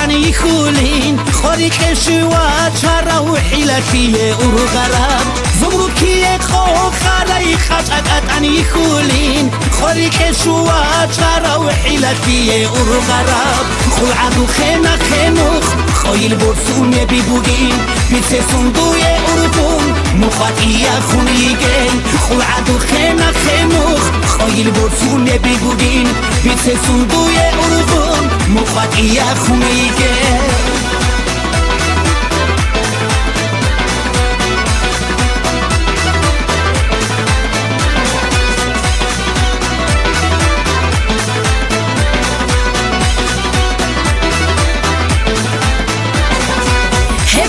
قطعني خولين خوري كشوا تروحي لكي أورغراب زمرو كي خو خالي قطعني خولين خوري كشوا تروحي لكي أورغراب خو عدو خينا خينوخ خويل برسون بيبوغين بيتسي صندوق أورغون مخاطية خونيجين خو عدو خينا خينوخ خويل برسون بيبوغين بيتسي صندوق أورغون مخاطية خونيجين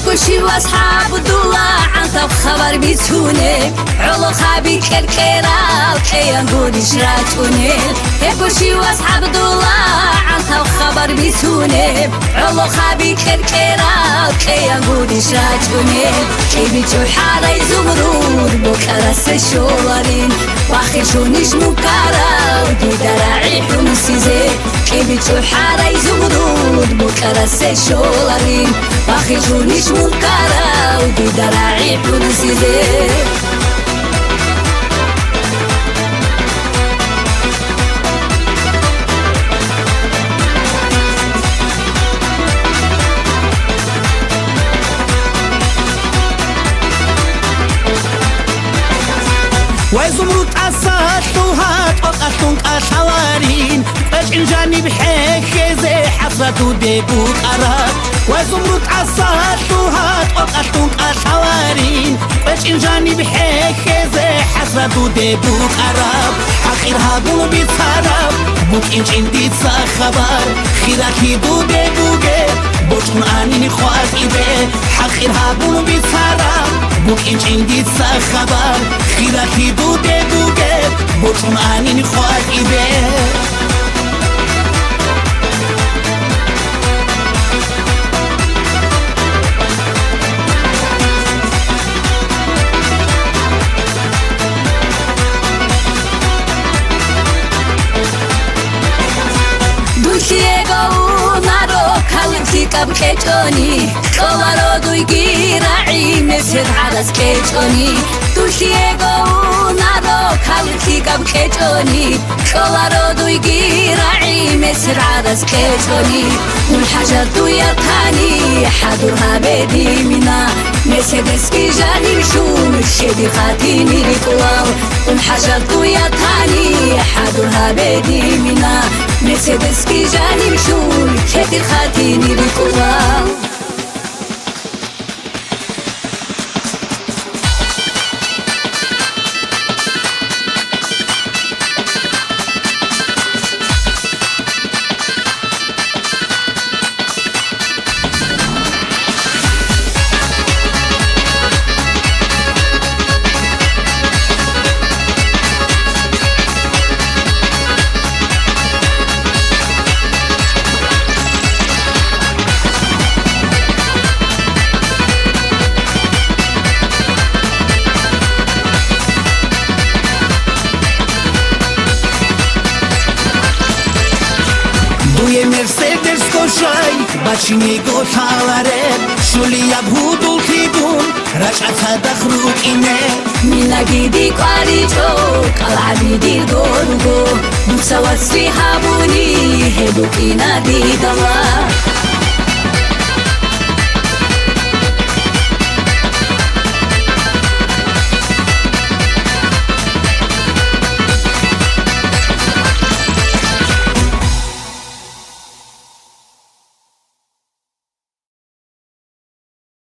كلشي واصحاب الدولة عنطب خبر بيتوني علو خابي كالكيرا وكي نقول شراتوني كلشي واصحاب الدولة عنطب خبر بيتوني علو خابي كالكيرا وكي نقول شراتوني كي بيتو حاري زمرود بوكرس الشوارين واخر شو نجمو كارا ودي دراعي حمسيزي كي بيتو حاري زمرود بوكرس الشوارين واخر شو نجمو كارا ودي دراعي حمسيزي وزمرد عصاتوها توقفتون كشوارين فالإنجاني بحيك زي حفرة ديبو قرار وزمرد عصاتوها توقفتون كشوارين فالإنجاني بحيك زي حفرة ديبو قرار حقيرها بو بيتصرف بوك إنج عندي خبر خيرك يدو ديبوغي بوشون آنيني خواهد إيدي حقيرها بو بيتصرف بوك إنج عندي خبر خيرك يدو ديبوغي بوشون آنيني خواهد إيدي كم كيتوني كوارو دويجي راعي مسير عرس كيتوني دوشيغو نارو كالكي كم كيتوني كوارو دويجي راعي مسير عرس كيتوني والحاجة دويا تاني حضرها بدي منا مسيدس كي جاني مشون الشدي خاتيني ريتوال والحاجة دويا تاني حضرها بدي منا مسيدس كي جاني مشون الشدي خاتيني ريتوال دوی مرسدس کوشای بچینی گوشاوره شولی ابهودو خیدون رجعت دخلو اینه مینگی دی کاری تو قلعی دی دورگو دوسوات سی هابونی هدو کی ندی دوا